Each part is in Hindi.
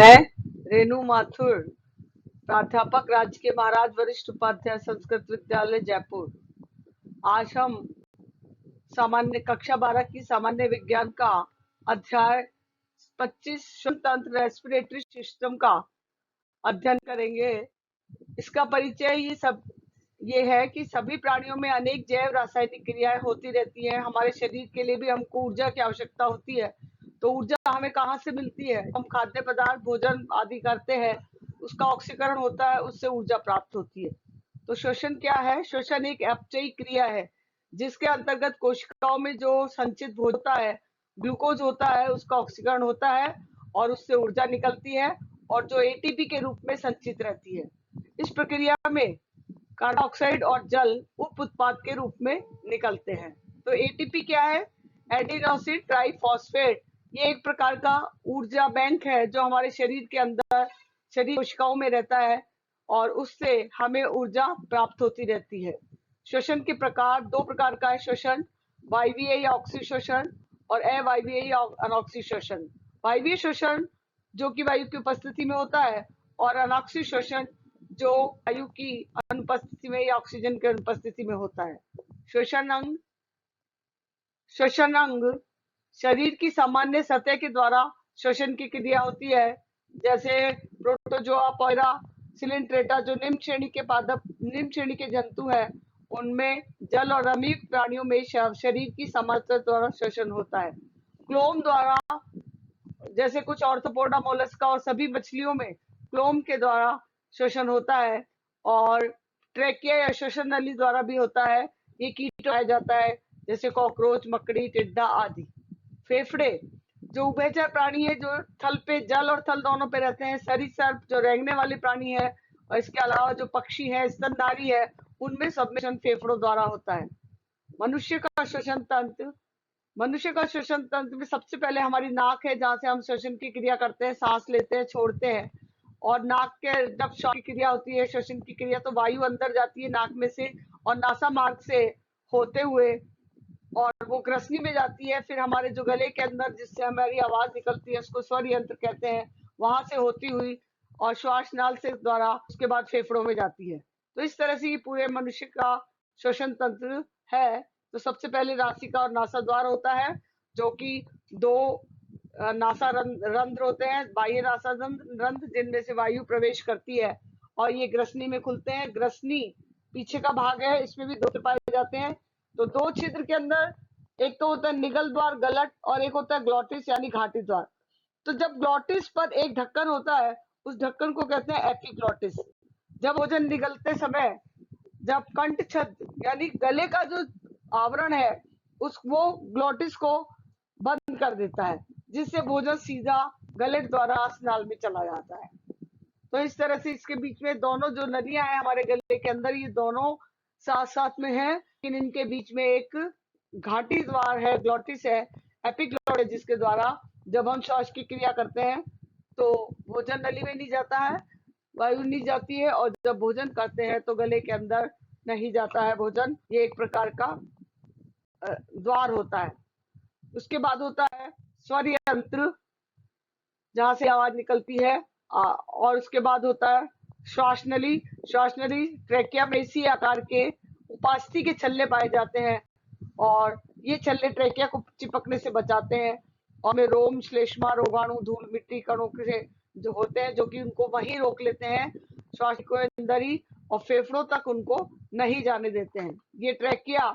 मैं रेणु माथुर, प्राध्यापक राजकीय महाराज वरिष्ठ उपाध्याय संस्कृत विद्यालय जयपुर। आज हम सामान्य कक्षा 12 की सामान्य विज्ञान का अध्याय 25 श्वसन तंत्र रेस्पिरेटरी सिस्टम का अध्ययन करेंगे। इसका परिचय ये है कि सभी प्राणियों में अनेक जैव रासायनिक क्रियाएं होती रहती हैं। हमारे शरीर के लिए भी हमको ऊर्जा की आवश्यकता होती है। तो ऊर्जा हमें कहाँ से मिलती है? हम खाद्य पदार्थ भोजन आदि करते हैं, उसका ऑक्सीकरण होता है, उससे ऊर्जा प्राप्त होती है। तो श्वसन क्या है? श्वसन एक अपचयी क्रिया है जिसके अंतर्गत कोशिकाओं में जो संचित भोजन होता है, ग्लूकोज होता है, उसका ऑक्सीकरण होता है और उससे ऊर्जा निकलती है और जो एटीपी के रूप में संचित रहती है। इस प्रक्रिया में कार्बन डाइऑक्साइड और जल उप उत्पाद के रूप में निकलते हैं। तो एटीपी क्या है? Adenosine triphosphate. ये एक प्रकार का ऊर्जा बैंक है जो हमारे शरीर के अंदर शरीर कोशिकाओं में रहता है और उससे हमें ऊर्जा प्राप्त होती रहती है। श्वसन के प्रकार दो प्रकार का है श्वसन, वायवीय या ऑक्सी श्वसन और अवायवीय या अनॉक्सी श्वसन। वायवीय श्वसन जो कि वायु की उपस्थिति में होता है और अनॉक्सी श्वसन जो वायु की अनुपस्थिति में या ऑक्सीजन की अनुपस्थिति में होता है। श्वसन अंग शरीर की सामान्य सतह के द्वारा श्वसन की क्रिया होती है, जैसे प्रोटोजोआ, पॉयरा, सिलिंट्रेटा जो निम्न श्रेणी के जंतु हैं, उनमें जल और अमीब प्राणियों में शरीर की सामान्य द्वारा श्वसन होता है। क्लोम द्वारा, जैसे कुछ ऑर्थोपोडा, मोलस्का और सभी मछलियों में क्लोम के द्वारा श्वसन होता है और ट्रेकिया या श्वसन नली द्वारा भी होता है। ये कीट पाया जाता है जैसे कॉकरोच, मकड़ी, टिड्डा आदि। फेफड़े जो उभयचर प्राणी है, जो थल पे, जल और थल दोनों पे रहते हैं। सरीसृप जो रेंगने वाले प्राणी है और इसके अलावा जो पक्षी है, स्तनधारी है, उनमें सबमिशन फेफड़ों द्वारा होता है। मनुष्य का श्वसन तंत्र मनुष्य का श्वसन तंत्र में सबसे पहले हमारी नाक है, जहां से हम श्वसन की क्रिया करते हैं, सांस लेते हैं, छोड़ते हैं। और नाक के जब श्वास की क्रिया होती है, श्वसन की क्रिया, तो वायु अंदर जाती है नाक में से और नासा मार्ग से होते हुए और वो ग्रसनी में जाती है। फिर हमारे जो गले के अंदर जिससे हमारी आवाज निकलती है, उसको स्वर यंत्र कहते हैं, वहां से होती हुई और श्वास नाल से द्वारा उसके बाद फेफड़ों में जाती है। तो इस तरह से ये पूरे मनुष्य का श्वसन तंत्र है। तो सबसे पहले नासिका और नासाद्वार होता है, जो कि दो नासा रंध्र होते हैं, बाह्य नासा रंध्र, जिनमें से वायु प्रवेश करती है और ये ग्रसनी में खुलते हैं। ग्रसनी पीछे का भाग है, इसमें भी दो पाए जाते हैं। तो दो छिद्र के अंदर एक तो होता है निगल द्वार, गलट, और एक होता है ग्लॉटिस यानी घाटी द्वार। तो जब ग्लॉटिस पर एक ढक्कन होता है, उस ढक्कन को कहते हैं एपिग्लॉटिस। जब भोजन निगलते समय जब कंठ छद्म यानी गले का जो आवरण है, उस वो ग्लॉटिस को बंद कर देता है, जिससे भोजन सीधा गले द्वारा नाल में चला जाता है। तो इस तरह से इसके बीच में दोनों जो नदियां हैं हमारे गले के अंदर, ये दोनों साथ साथ में है, लेकिन इनके बीच में एक घाटी द्वार है, ग्लॉटिस है, एपिग्लॉटिस, जिसके द्वारा जब हम श्वास की क्रिया करते हैं तो भोजन नली में नहीं जाता है, वायु नहीं जाती है, और जब भोजन करते हैं तो गले के अंदर नहीं जाता है भोजन। ये एक प्रकार का द्वार होता है। उसके बाद होता है स्वर यंत्र, जहां से आवाज निकलती है। और उसके बाद होता है श्वास नली। श्वास नली ट्रेकिया में इसी आकार के उपास्थि के छल्ले पाए जाते हैं और ये छल्ले ट्रेकिया को चिपकने से बचाते हैं और में रोम, श्लेष्मा, रोगाणु, धूल, मिट्टी, कणों से जो होते हैं, जो कि उनको वहीं रोक लेते हैं श्वास को अंदर ही, और फेफड़ों तक उनको नहीं जाने देते हैं। ये ट्रेकिया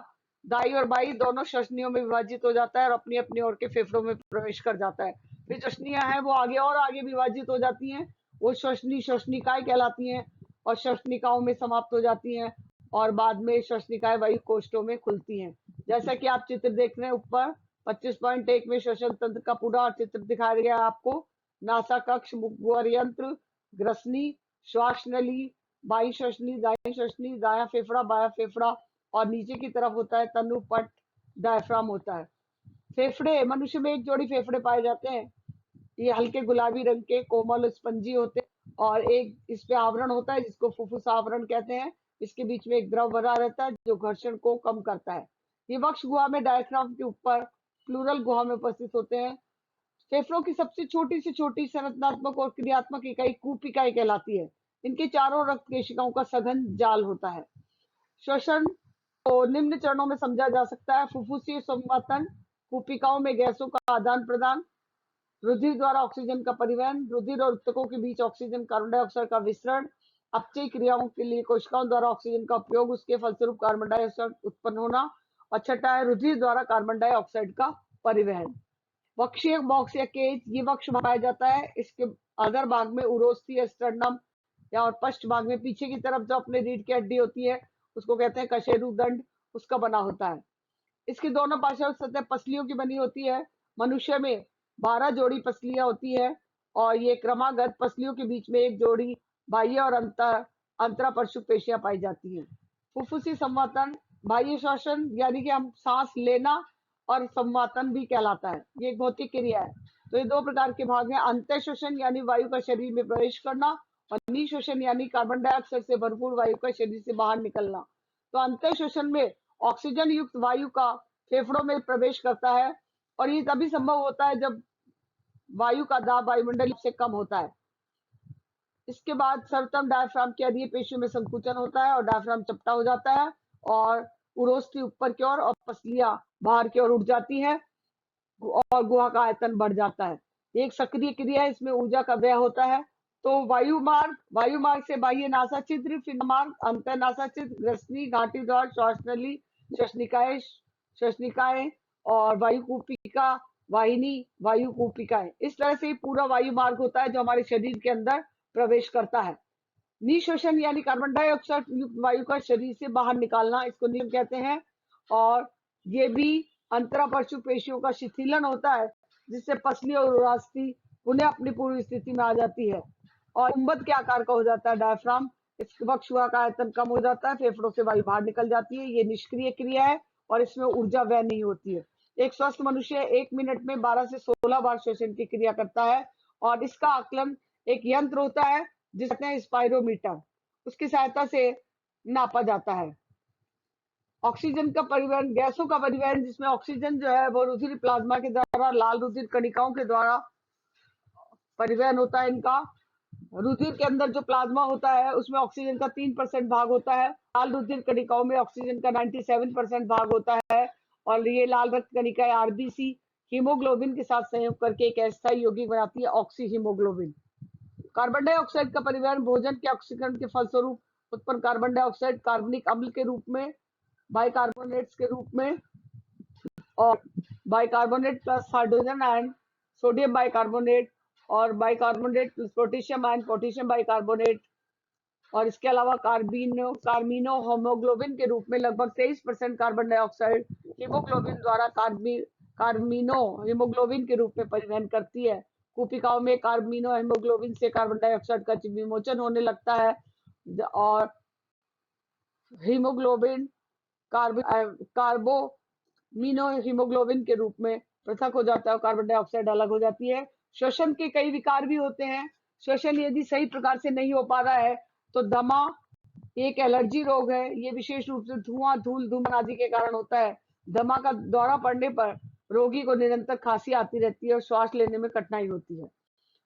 दाई और बाई दोनों श्वसनियों में विभाजित हो जाता है और अपनी अपनी ओर के फेफड़ों में प्रवेश कर जाता है। फिर श्वसनियां हैं वो आगे और आगे विभाजित हो जाती हैं, वो श्वसनिकाएं कहलाती हैं और श्वसनिकाओं में समाप्त हो जाती हैं और बाद में श्वसनिकाएं वायु कोष्ठों में खुलती हैं। जैसा कि आप चित्र देख रहे हैं ऊपर 25.1 में श्वसन तंत्र का पूरा चित्र दिखाया गया है आपको। नासा कक्ष, मुखगह्वर यंत्र, ग्रसनी, श्वास नली, बाई श्वसनी, दाई श्वसनी, दाया फेफड़ा, बाया फेफड़ा, और नीचे की तरफ होता है तनुपट, डायफ्राम होता है। फेफड़े, मनुष्य में एक जोड़ी फेफड़े पाए जाते हैं। ये हल्के गुलाबी रंग के कोमल स्पंजी होते हैं और एक इस पे आवरण होता है जिसको फुफ्फुस आवरण कहते हैं। इसके बीच में एक द्रव भरा रहता है जो घर्षण को कम करता है। ये वक्ष गुहा में डायफ्राम के ऊपर प्लूरल गुहा में उपस्थित होते हैं। फेफड़ों की सबसे छोटी से छोटी संरचनात्मक और क्रियात्मक इकाई कूप इकाई कहलाती है। इनके चारों रक्त केशिकाओं का सघन जाल होता है। श्वसन को निम्न चरणों में समझा जा सकता है। फुफ्फुसीय संवर्धन, कूपिकाओं में गैसों का आदान प्रदान, रुधिर द्वारा ऑक्सीजन का परिवहन, रुधिर और ऊतकों के बीच ऑक्सीजन कार्बन डाइऑक्साइड का विसरण, अपचयी क्रियाओं के लिए कोशिकाओं द्वारा ऑक्सीजन का उपयोग, उसके फलस्वरूप कार्बन डाइऑक्साइड उत्पन्न होना, और छठा है रुधिर द्वारा कार्बन डाइऑक्साइड का परिवहन। वक्षीय बॉक्स या केज, ये वक्ष पाया जाता है। इसके अगर भाग में उरोस्थी स्टर्नम या और पश्च भाग में पीछे की तरफ जो अपने रीढ़ की हड्डी होती है उसको कहते हैं कशेरु दंड, उसका बना होता है। इसकी दोनों पार्श्व सतह पसलियों की बनी होती है। मनुष्य में 12 जोड़ी पसलियां होती है और ये क्रमागत पसलियों के बीच में एक जोड़ी बाह्य और अंतरापरशु पेशियां पाई जाती हैं। फुफ्फुसी संवातन, बाह्य श्वसन यानी कि हम सांस लेना और संवातन भी कहलाता है। ये एक भौतिक क्रिया है। तो ये दो प्रकार के भाग हैं, अंतः श्वसन यानी वायु का शरीर में प्रवेश करना, और निःश्वसन यानी कार्बन डाइऑक्साइड से भरपूर वायु का शरीर से बाहर निकलना। तो अंतः श्वसन में ऑक्सीजन युक्त वायु का फेफड़ों में प्रवेश करता है और ये तभी संभव होता है जब वायु का दाब वायुमंडल से कम होता है। इसके बाद सर्वोत्तम डायफ्राम के अधीय पेशियों में संकुचन होता है और डायफ्राम चपटा हो जाता है और उरोस्थी ऊपर की ओर और पसलियां बाहर की ओर उठ जाती हैं और गुहा का आयतन बढ़ जाता है। एक सक्रिय क्रिया है, इसमें ऊर्जा का व्यय होता है। तो वायुमार्ग से बाह्य नासा छिद्र, फिर मार्ग, अंतर नासा छिद्र, ग्रसनी, घाटी द्वार, श्वास नली, श्वसनिकाएं और वायु कूपिका वाहिनी, वायु कूपिकाएं। इस तरह से पूरा वायु मार्ग होता है जो हमारे शरीर के अंदर प्रवेश करता है। निःश्वसन यानी कार्बन डाइऑक्साइड युक्त वायु का शरीर से बाहर निकालना, इसको नियम कहते हैं। और ये भी अंतरापरशु पेशियों का शिथिलन होता है जिससे पसली और उरास्थी पुनः अपनी पूर्व स्थिति में आ जाती है और गुंबद के आकार का हो जाता है डायफ्राम। इस वक्षुआ का आयतन कम हो जाता है, फेफड़ों से वायु बाहर निकल जाती है। ये निष्क्रिय क्रिया है और इसमें ऊर्जा व्यय नहीं होती है। एक स्वस्थ मनुष्य 1 मिनट में 12 से 16 बार श्वसन की क्रिया करता है और इसका आकलन एक यंत्र होता है जिसमें स्पाइरोमीटर, उसकी सहायता से नापा जाता है। ऑक्सीजन का परिवहन, गैसों का परिवहन, जिसमें ऑक्सीजन जो है वो रुधिर प्लाज्मा के द्वारा लाल रुधिर कणिकाओं के द्वारा परिवहन होता है। इनका रुधिर के अंदर जो प्लाज्मा होता है उसमें ऑक्सीजन का 3% भाग होता है। लाल रुधिर कणिकाओं में ऑक्सीजन का 97% भाग होता है और ये लाल रक्त कणिकाएं आरबीसी हीमोग्लोबिन के साथ संयोग करके एक अस्थायी यौगिक बनाती है, ऑक्सी हीमोग्लोबिन। कार्बन डाइऑक्साइड का परिवहन, भोजन के ऑक्सीकरण के फलस्वरूप उत्पन्न कार्बन डाइऑक्साइड कार्बनिक अम्ल के रूप में, बाइकार्बोनेट्स के रूप में और bicarbonate plus hydrogen ion sodium bicarbonate और bicarbonate plus potassium ion potassium bicarbonate और इसके अलावा कार्मिनो होमोग्लोबिन के रूप में लगभग 23% कार्बन डाइऑक्साइड हीमोग्लोबिन द्वारा कार्मिनो हीमोग्लोबिन के रूप में परिवहन करती है। कूपिकाओं में कार्मिनो हीमोग्लोबिन से कार्बन डाइऑक्साइड का विमोचन होने लगता है और हीमोग्लोबिन कार्बोमिनो हीमोग्लोबिन के रूप में पृथक हो जाता है और कार्बन डाइऑक्साइड अलग हो जाती है। श्वसन के कई विकार भी होते हैं। श्वसन यदि सही प्रकार से नहीं हो पा रहा है तो दमा एक एलर्जी रोग है। ये विशेष रूप से धुआं, धूल, धूमन आदि के कारण होता है। दमा का दौरा पड़ने पर रोगी को निरंतर खांसी आती रहती है और श्वास लेने में कठिनाई होती है।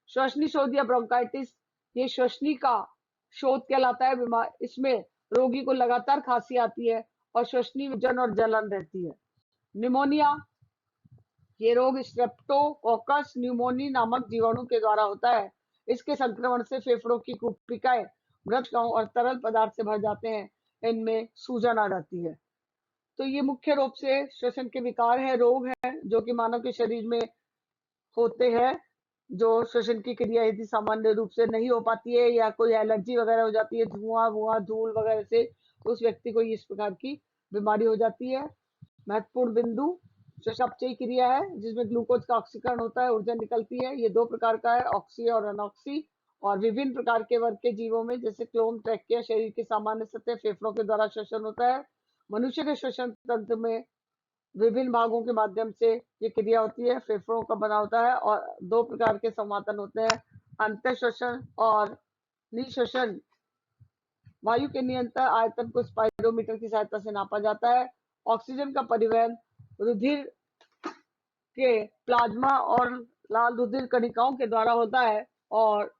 श्वसनी शोथ या ब्रोंकाइटिस, ये श्वसनी का शोथ कहलाता है बीमार। इसमें रोगी को लगातार खांसी आती है और श्वसनी जन और जलन रहती है। निमोनिया, ये रोग स्ट्रेप्टोकोकस न्यूमोनी नामक जीवाणु के द्वारा होता है। इसके संक्रमण से फेफड़ों की कूपिकाएं मृत कणों और तरल पदार्थ से भर जाते हैं, इनमें सूजन आ जाती है। तो ये मुख्य रूप से श्वसन के विकार है, रोग है जो कि मानव के शरीर में होते हैं। जो श्वसन की क्रिया यदि सामान्य रूप से नहीं हो पाती है या कोई एलर्जी वगैरह हो जाती है धुआं धूल वगैरह से, तो उस व्यक्ति को इस प्रकार की बीमारी हो जाती है। महत्वपूर्ण बिंदु, श्वसनोपचायी क्रिया है जिसमें ग्लूकोज का ऑक्सीकरण होता है, ऊर्जा निकलती है। ये 2 प्रकार का है, ऑक्सी और अनऑक्सी। और विभिन्न प्रकार के वर्ग के जीवों में जैसे क्लोम, ट्रैकिया, शरीर की सामान्य सतह फेफड़ों के द्वारा श्वसन होता है। मनुष्य के श्वसन तंत्र में विभिन्न भागों के माध्यम से ये क्रिया होती है, फेफड़ों का बना होता है और 2 प्रकार के संवातन होते हैं, अंतः श्वसन और निःश्वसन। वायु के निरंतर आयतन को स्पाइरोमीटर की सहायता से नापा जाता है। ऑक्सीजन का परिवहन रुधिर के प्लाज्मा और लाल रुधिर कणिकाओं के द्वारा होता है और